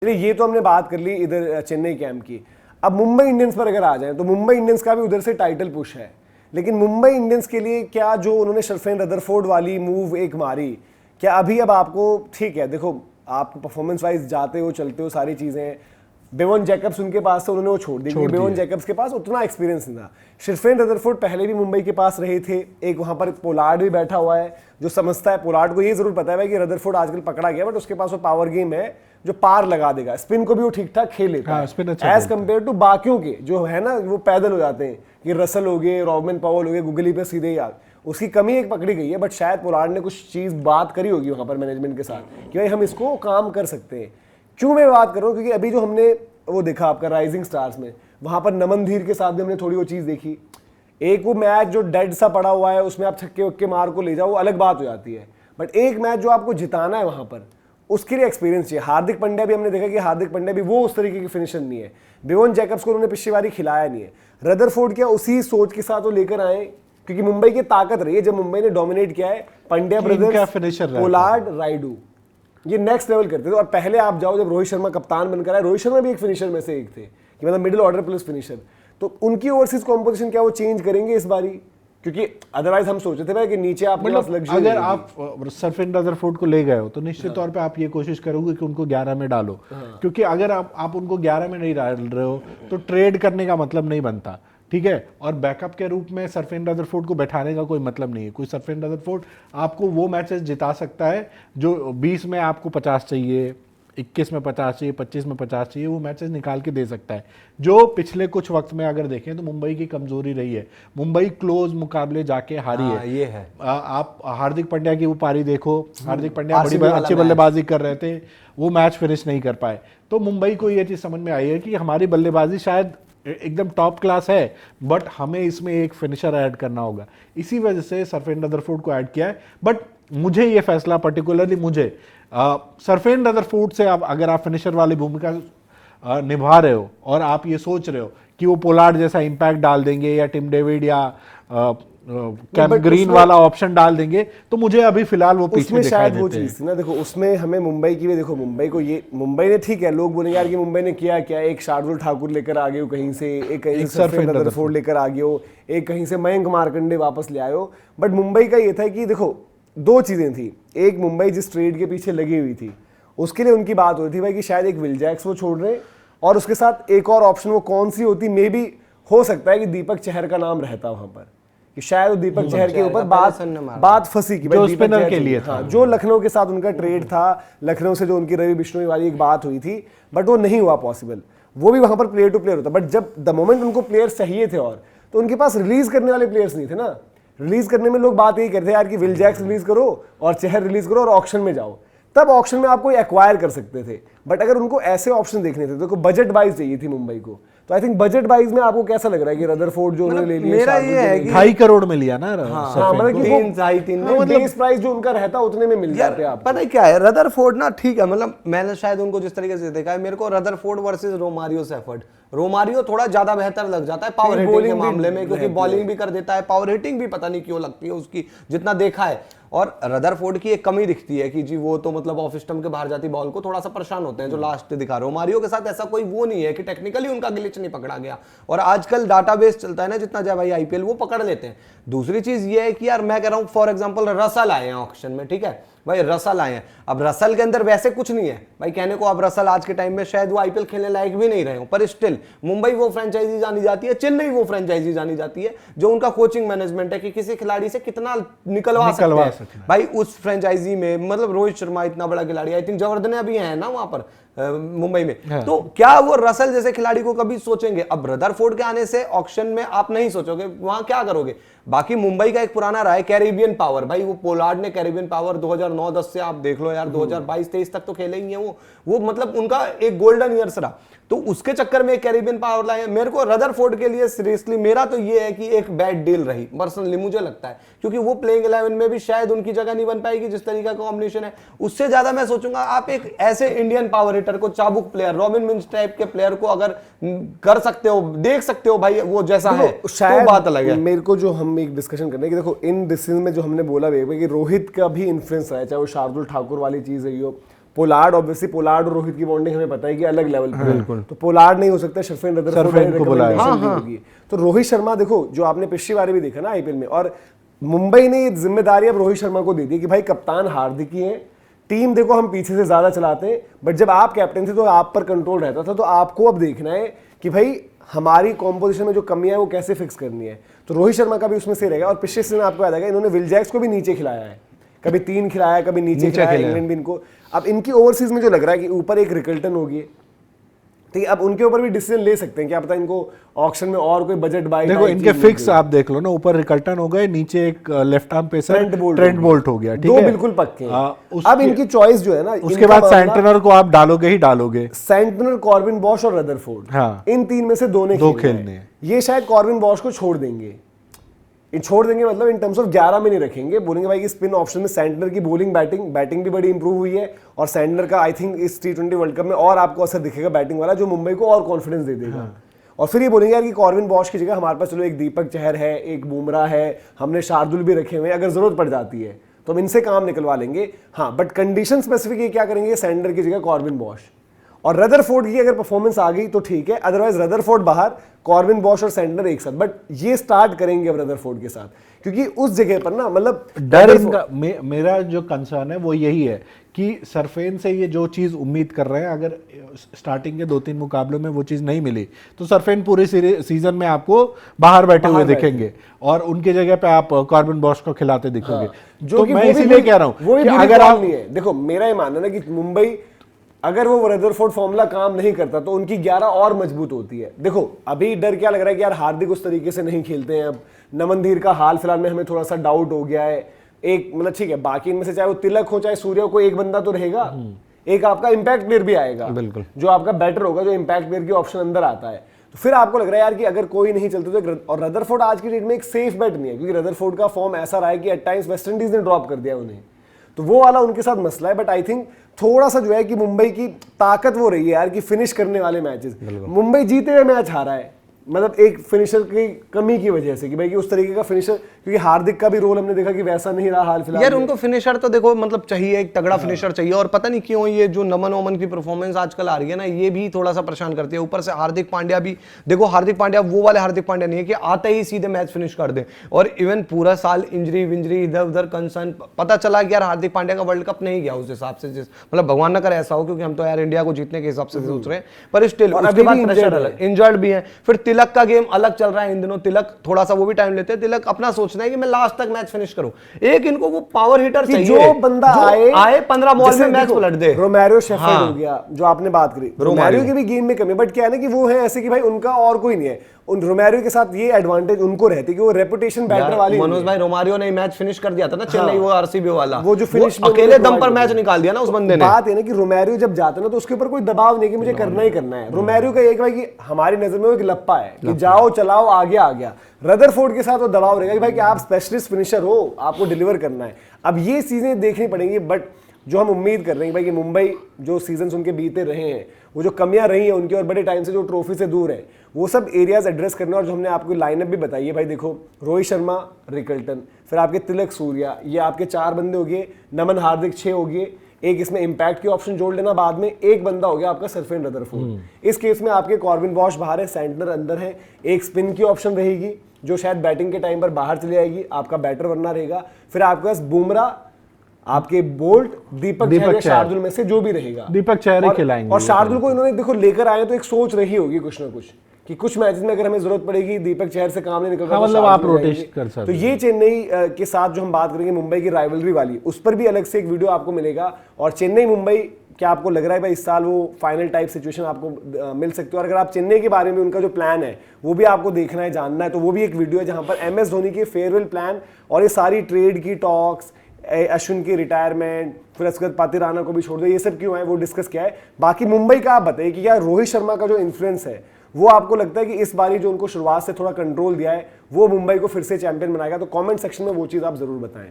चलिए ये तो हमने बात कर ली इधर चेन्नई कैंप की। अब मुंबई इंडियंस पर अगर आ जाए तो मुंबई इंडियंस का भी उधर से टाइटल पुश है, लेकिन मुंबई इंडियंस के लिए क्या जो उन्होंने शर्फेन रदरफोर्ड वाली मूव एक मारी, क्या अभी अब आपको ठीक है, देखो आप परफॉर्मेंस वाइज जाते हो चलते हो सारी चीजें, बेवन जैकब्स उनके पास से उन्होंने वो छोड़ दी, बेवन जैकब्स के पास उतना एक्सपीरियंस नहीं था। शर्फेन रदरफोर्ड पहले भी मुंबई के पास रहे थे, एक वहां पर पोलार्ड भी बैठा हुआ है जो समझता है, पोलार्ड को ये जरूर पता है कि रदरफोर्ड आजकल पकड़ा गया, बट उसके पास वो पावर गेम है जो पार लगा देगा, स्पिन को भी वो ठीक ठाक खेल लेता है एज कंपेयर टू बाकियों के जो है ना, वो पैदल हो जाते हैं कि रसल हो गए, रॉबमन पॉवल हो गए, गुगली पे सीधे याद, उसकी कमी एक पकड़ी गई है। बट शायद पोलार्ड ने कुछ चीज बात करी होगी वहां पर मैनेजमेंट के साथ कि भाई हम इसको काम कर सकते हैं। क्यों मैं बात कर रहा हूँ, क्योंकि अभी जो हमने वो देखा आपका राइजिंग स्टार्स में, वहां पर नमन धीर के साथ भी हमने थोड़ी वो चीज देखी। एक वो मैच जो डेड सा पड़ा हुआ है उसमें आप छक्के वक्के मार को ले जाओ, वो अलग बात हो जाती है, बट एक मैच जो आपको जिताना है वहां पर उसके लिए एक्सपीरियंस चाहिए। हार्दिक पांड्या भी हमने देखा कि हार्दिक पांड्या भी वो उस तरीके की फिनिशर नहीं है, बेवन जैकब्स को उन्होंने पिछली बारी खिलाया नहीं है। रदरफोर्ड क्या उसी सोच के साथ वो लेकर आए, क्योंकि मुंबई की ताकत रही है जब मुंबई ने डोमिनेट किया है, पांड्या ब्रदर्स, पोलार्ड, राइडू, ये नेक्स्ट लेवल करते थे। और पहले आप जाओ जब रोहित शर्मा कप्तान बनकर आए, रोहित शर्मा भी एक फिनिशर में से एक थे कि मतलब मिडिल ऑर्डर प्लस फिनिशर, तो उनकी ओवरसीज कॉम्पोजिशन क्या वो चेंज करेंगे इस बारी, क्योंकि अदरवाइज हम सोचते थे भाई कि नीचे आप मतलब अगर आप सरफेन रदरफोर्ड को ले गए हो तो निश्चित तौर पे आप ये कोशिश करोगे कि उनको 11 में डालो, क्योंकि अगर आप उनको 11 में नहीं डाल रहे हो तो ट्रेड करने का मतलब नहीं बनता, ठीक है। और बैकअप के रूप में सरफेन रदरफोर्ड को बैठाने का कोई मतलब नहीं है। कोई सरफेन रदरफोर्ड आपको वो मैचेस जिता सकता है जो 20 में आपको 50 चाहिए, 21 में 50 चाहिए, 25 में 50 चाहिए, वो मैचेस निकाल के दे सकता है, जो पिछले कुछ वक्त में अगर देखें तो मुंबई की कमजोरी रही है। मुंबई क्लोज मुकाबले जाके हारी है। ये है। आप हार्दिक पांड्या की वो पारी देखो, हार्दिक पांड्या बड़ी अच्छी बल्लेबाजी कर रहे थे, वो मैच फिनिश नहीं कर पाए। तो मुंबई को ये चीज समझ में आई है कि हमारी बल्लेबाजी शायद एकदम टॉप क्लास है, बट हमें इसमें एक फिनिशर ऐड करना होगा। इसी वजह से सरफेन रदरफोर्ड को ऐड किया है। बट मुझे ये फैसला पर्टिकुलरली मुझे सरफेन रदरफोर्ड से अगर आप फिनिशर वाली भूमिका निभा रहे हो और आप ये सोच रहे हो कि वो पोलार्ड जैसा इंपैक्ट डाल देंगे या टिम डेविड या कैम ग्रीन वाला ऑप्शन डाल देंगे, तो मुझे अभी फिलहाल वो पीछे दिखाई देते हैं। वो चीज ना देखो उसमें हमें मुंबई की भी देखो, मुंबई ने ठीक है, लोग बोलेंगे यार कि मुंबई ने किया क्या, एक शार्दुल ठाकुर लेकर आ गए हो कहीं से, एक कहीं से सरफेन रदरफोर्ड लेकर आ गए हो, एक कहीं से मयंक मार्कंडे वापस ले आए हो। बट मुंबई का ये था कि देखो दो चीजें थी, एक मुंबई जिस ट्रेड के पीछे लगी हुई थी उसके लिए उनकी बात हो रही थी भाई कि शायद एक विल जैक्स वो छोड़ रहे, और उसके साथ एक और ऑप्शन वो कौन सी होती, मे भी हो सकता है कि दीपक चहर का नाम रहता वहां पर, कि शायद दीपक चहर के ऊपर बात फंसी कि भाई दीपक चहर के लिए था, जो लखनऊ के साथ उनका ट्रेड था, लखनऊ से जो उनकी रवि बिश्नोई वाली एक बात हुई थी, बट वो नहीं हुआ पॉसिबल, वो भी वहां पर प्लेयर टू प्लेयर होता। बट जब द मोमेंट उनको प्लेयर चाहिए थे और तो उनके पास रिलीज करने वाले प्लेयर्स नहीं थे ना। रिलीज करने में लोग बात यही करते यार कि विल जैक्स रिलीज करो और चहर रिलीज करो और ऑक्शन में जाओ, तब ऑक्शन में आप कोई एक्वायर कर सकते थे। बट अगर उनको ऐसे ऑप्शन देखने थे तो बजट वाइज चाहिए थी मुंबई को, तो आई थिंक बजट वाइज में आपको कैसा लग रहा है कि रदरफोर्ड जो उन्होंने ले लिया, मेरा ये है कि 2.5 करोड़ में लिया ना, मतलब कि 3.5 बेस प्राइस जो उनका रहता उतने में मिल जाते हैं। पता है क्या है, रदरफोर्ड ना ठीक है, मतलब मैंने शायद उनको जिस तरीके से देखा है, मेरे को Rutherford versus Romario shepherd, Romario थोड़ा ज्यादा बेहतर लग जाता है पावर हिटिंग के मामले में, क्योंकि बॉलिंग भी कर देता है, पावर हिटिंग भी पता नहीं क्यों लगती है उसकी जितना देखा है। और रदरफोर्ड की एक कमी दिखती है कि जी वो तो मतलब ऑफ स्टंप के बाहर जाती बॉल को थोड़ा सा परेशान होते हैं, जो लास्ट दिखा। रोमारियो के साथ ऐसा कोई वो नहीं है कि टेक्निकली उनका ग्लिच नहीं पकड़ा गया, और आजकल डाटाबेस चलता है ना जितना जाए भाई आईपीएल, वो पकड़ लेते हैं। दूसरी चीज ये है कि यार मैं कह रहा हूं फॉर एग्जांपल रसल आए हैं ऑक्शन में, ठीक है भाई, रसल आए हैं, अब रसल के अंदर वैसे कुछ नहीं है भाई कहने को, अब रसल आज के टाइम में शायद वो आईपीएल खेलने लायक भी नहीं रहे हो, पर स्टिल मुंबई वो फ्रेंचाइजी जानी जाती है, चेन्नई वो फ्रेंचाइजी जानी जाती है जो उनका कोचिंग मैनेजमेंट है कि किसी खिलाड़ी से कितना निकलवा सकते हैं भाई उस फ्रेंचाइजी में। मतलब रोहित शर्मा इतना बड़ा खिलाड़ी, आई थिंक जवर्धने अभी है ना वहां पर मुंबई में, तो क्या वो रसल जैसे खिलाड़ी को कभी सोचेंगे? अब रदरफोर्ड के आने से ऑक्शन में आप नहीं सोचोगे, वहां क्या करोगे? बाकी मुंबई का एक पुराना रहा है कैरिबियन पावर, भाई वो पोलार्ड ने कैरिबियन पावर 2009-10 से आप देख लो यार, 2022-23 तक तो खेले ही हैं वो मतलब उनका एक गोल्डन ईयर्स रहा, तो उसके चक्कर में कैरिबियन पावर लाए। मेरे को रदरफोर्ड के लिए सीरियसली मेरा तो ये है कि एक बैड डील रही पर्सनली, मुझे लगता है, क्योंकि वो प्लेइंग 11 में भी शायद उनकी जगह नहीं बन पाएगी जिस तरीके का कॉम्बिनेशन है। उससे ज्यादा मैं सोचूंगा आप एक ऐसे इंडियन पावर हिटर को, चाबुक प्लेयर, रॉबिन मिंज टाइप के प्लेयर को अगर कर सकते हो, देख सकते हो भाई वो जैसा है, तो बात अलग है। मेरे को जो हम एक डिस्कशन करने की, देखो इन डिसीजन में जो हमने बोला कि रोहित का भी इन्फ्लुएंस है, चाहे वो शार्दुल ठाकुर वाली चीज है, पोलार्ड ऑब्वियसली, पोलार्ड और रोहित की बॉन्डिंग हमें पता है कि अलग लेवल पे है, तो पोलार्ड नहीं हो सकता, सरफेन रदरफोर्ड को बुलाया होगी। तो रोहित शर्मा देखो, जो आपने पिछली बार भी देखा ना आईपीएल में, और मुंबई ने ये जिम्मेदारी अब रोहित शर्मा को दे दी कि भाई कप्तान हार्दिक ही है, टीम देखो हम पीछे से ज्यादा चलाते हैं, बट जब आप कैप्टन थे तो आप पर कंट्रोल रहता था, तो आपको अब देखना है कि भाई हमारी कॉम्पोजिशन में जो कमियां है वो कैसे फिक्स करनी है। तो रोहित शर्मा का भी उसमें से रहेगा। और पिछले सीजन आपको याद है इन्होंने विल जैक्स को भी नीचे खिलाया है, कभी 3 खिलाया, कभी नीचे खिलाया, इंग्लैंड भी इनको। अब इनकी ओवरसीज में जो लग रहा है कि ऊपर एक रिकल्टन होगी, ठीक है, अब उनके ऊपर भी डिसीजन ले सकते हैं, क्या पता इनको ऑक्शन में और कोई बजट बाय। देखो इनके फिक्स आप देख लो ना, ऊपर रिकल्टन हो गए, नीचे एक left arm pacer Trent Boult हो गया, ठीक है, दो बिल्कुल पक्के हैं। अब इनकी चॉइस जो है ना, उसके बाद सेंटनर को आप डालोगे ही डालोगे, सेंटनर, कॉर्बिन बॉश और रदरफोर्ड, हाँ, इन 3 में से दो खेलने हैं। ये शायद कॉर्बिन बॉश को छोड़ देंगे, छोड़ देंगे मतलब इन टर्म्स ऑफ 11 में नहीं रखेंगे, बोलेंगे भाई कि स्पिन ऑप्शन में सेंटनर की बॉलिंग बैटिंग भी बड़ी इंप्रूव हुई है, और सेंटनर का आई थिंक इस T20 वर्ल्ड कप में और आपको असर दिखेगा बैटिंग वाला, जो मुंबई को और कॉन्फिडेंस दे देगा। हाँ। और फिर ये बोलेंगे यार कि कॉर्बिन बॉश की जगह हमारे पास चलो एक दीपक चहर है, एक बुमराह है, हमने शार्दुल भी रखे हुए हैं, अगर जरूरत पड़ जाती है तो हम इनसे काम निकलवा लेंगे। हाँ, बट कंडीशन स्पेसिफिक ये क्या करेंगे, सेंटनर की जगह कॉर्बिन बॉश, और रदरफोर्ड की अगर परफॉर्मेंस आ गई तो ठीक है, अदरवाइज रदरफोर्ड बाहर, कॉर्बिन बॉश और सेंटनर एक साथ। बट ये स्टार्ट करेंगे अब रदरफोर्ड के साथ, क्योंकि उस जगह पर ना मतलब डर इनका, मेरा जो कंसर्न है वो यही है कि सरफेन से ये जो चीज उम्मीद कर रहे हैं, अगर स्टार्टिंग के 2-3 मुकाबलों में वो चीज नहीं मिली तो सरफेन पूरे सीजन में आपको बाहर बैठे हुए दिखेंगे, और उनकी जगह पे आप कॉर्बिन बॉश को खिलाते दिखोगे। हाँ, जो तो मैं इसीलिए कह रहा हूँ कि अगर आप नहीं है, देखो मेरा ये मानना है कि मुंबई अगर वो रदरफोर्ड फॉर्मूला काम नहीं करता तो उनकी 11 और मजबूत होती है। देखो अभी डर क्या लग रहा है कि यार हार्दिक उस तरीके से नहीं खेलते हैं, अब नमनधीर का हाल फिलहाल में हमें थोड़ा सा डाउट हो गया है, एक मतलब ठीक है, बाकी इनमें से चाहे वो तिलक हो चाहे सूर्य हो, कोई एक बंदा तो रहेगा, एक आपका इंपैक्ट प्लेयर भी आएगा, बिल्कुल, जो आपका बैटर होगा, जो इंपैक्ट प्लेयर की ऑप्शन अंदर आता है। तो फिर आपको लग रहा है यार कि अगर कोई नहीं चलता तो, और रदरफोर्ड आज की डेट में एक सेफ बेट नहीं है, क्योंकि रदरफोर्ड का फॉर्म ऐसा रहा है कि एट टाइम्स वेस्ट इंडीज ने ड्रॉप कर दिया उन्हें, तो वो वाला उनके साथ मसला है। बट आई थिंक थोड़ा सा जो है कि मुंबई की ताकत वो रही है यार कि फिनिश करने वाले मैचेस, मुंबई जीते हुए मैच हारा है, मतलब एक फिनिशर की कमी की वजह से, कि भाई कि उस तरीके का फिनिशर, क्योंकि हार्दिक का भी रोल हमने देखा कि वैसा नहीं रहा हाल फिलहाल। यार उनको फिनिशर तो देखो मतलब चाहिए, एक तगड़ा फिनिशर चाहिए, और पता नहीं क्यों ये जो नमन ओमन की परफॉर्मेंस आजकल आ रही है ना, ये भी थोड़ा सा परेशान करती है। ऊपर से हार्दिक पांड्या भी देखो, हार्दिक पांड्या वो वाले हार्दिक पांड्या नहीं है कि आते ही सीधे मैच फिनिश कर दे, और इवन पूरा साल इंजरी विंजरी इधर उधर कंसर्न, पता चला कि यार हार्दिक पांड्या का वर्ल्ड कप नहीं गया उस हिसाब से, मतलब भगवान ना करे ऐसा हो, क्योंकि हम तो यार इंडिया को जीतने के हिसाब से सोच रहे हैं, पर स्टिल उसके बाद प्रेशर अलग, इंजर्ड भी है। फिर तिलक का गेम अलग चल रहा है इन दिनों, तिलक थोड़ा सा वो भी टाइम लेते हैं, तिलक अपना सोचना है कि मैं लास्ट तक मैच फिनिश करूं। एक इनको वो पावर हिटर चाहिए, जो बंदा आए 15 बॉल में मैच पलट दे। रोमेरो शेफर्ड हो गया, जो आपने बात करी, रोमेरो की भी गेम में कमी, बट क्या है ना कि वो है ऐसे कि भाई उनका और कोई नहीं है, उन रोमेरो के साथ ये एडवांटेज उनको रहती है कि वो रेपुटेशन बैटर वाली। मनोज भाई रोमारियो ने मैच फिनिश कर दिया था ना चेन्नई, वो आरसीबी वाला, वो जो फिनिश अकेले दम पर मैच निकाल दिया ना उस बंदे ने। बात है ना कि रोमेरो जब जाता है ना तो उसके ऊपर कोई दबाव नहीं कि मुझे करना ही करना है। रोमेरो का एक भाई कि हमारी नजर में वो एक लप्पा है कि जाओ चलाओ आगे आ गया। रदरफोर्ड के साथ वो दबाव रहेगा कि भाई कि आप स्पेशलिस्ट फिनिशर हो, आपको डिलीवर करना है। अब ये चीजें देखनी पड़ेंगी, बट जो हम उम्मीद कर रहे हैं भाई कि मुंबई जो सीजन्स उनके बीते रहे हैं, वो जो कमियां रही हैं उनकी और बड़े टाइम से जो ट्रॉफी से दूर है, वो सब एरियाज एड्रेस करना। और जो हमने आपको लाइनअप भी बताई है भाई, देखो रोहित शर्मा, रिकल्टन, फिर आपके तिलक सूर्या, ये आपके 4 बंदे हो गए, नमन हार्दिक 6 हो गए, एक इसमें इंपैक्ट की ऑप्शन जोड़ लेना बाद में, एक बंदा हो गया आपका सरफेन रदरफोर्ड। इस केस में आपके कॉर्बिन बॉश बाहर है, सेंटनर अंदर है, एक स्पिन की ऑप्शन रहेगी जो शायद बैटिंग के टाइम पर बाहर चली जाएगी, आपका बैटर बनना रहेगा। फिर आपके पास बुमराह, आपके बोल्ट, दीपक चहर, शार्दुल में से जो भी रहेगा, दीपक चहर ही खिलाएंगे। और शार्दुल को इन्होंने देखो लेकर आए तो एक सोच रही होगी कुछ ना कुछ कि कुछ मैचेस में अगर हमें जरूरत पड़ेगी, दीपक चहर से काम नहीं निकल रहा, मतलब आप रोटेट कर सकते। तो ये चेन्नई के साथ जो हम बात करेंगे मुंबई की राइवलरी वाली, उस पर भी अलग से एक वीडियो आपको मिलेगा। और चेन्नई मुंबई, क्या आपको लग रहा है भाई इस साल वो फाइनल टाइप सिचुएशन आपको मिल सकती है? और अगर आप चेन्नई के बारे में उनका जो प्लान है वो भी आपको देखना है, जानना है, तो वो भी एक वीडियो है जहां पर MS धोनी के फेयरवेल प्लान और ये सारी ट्रेड की टॉक्स, अश्विन की रिटायरमेंट, फिर उसके बाद पाती राणा को भी छोड़ दो, ये सब क्यों है वो डिस्कस किया है। बाकी मुंबई का आप बताइए कि क्या रोहित शर्मा का जो इन्फ्लुएंस है वो आपको लगता है कि इस बारी जो उनको शुरुआत से थोड़ा कंट्रोल दिया है वो मुंबई को फिर से चैंपियन बनाएगा? तो कमेंट सेक्शन में वो चीज़ आप जरूर बताएं।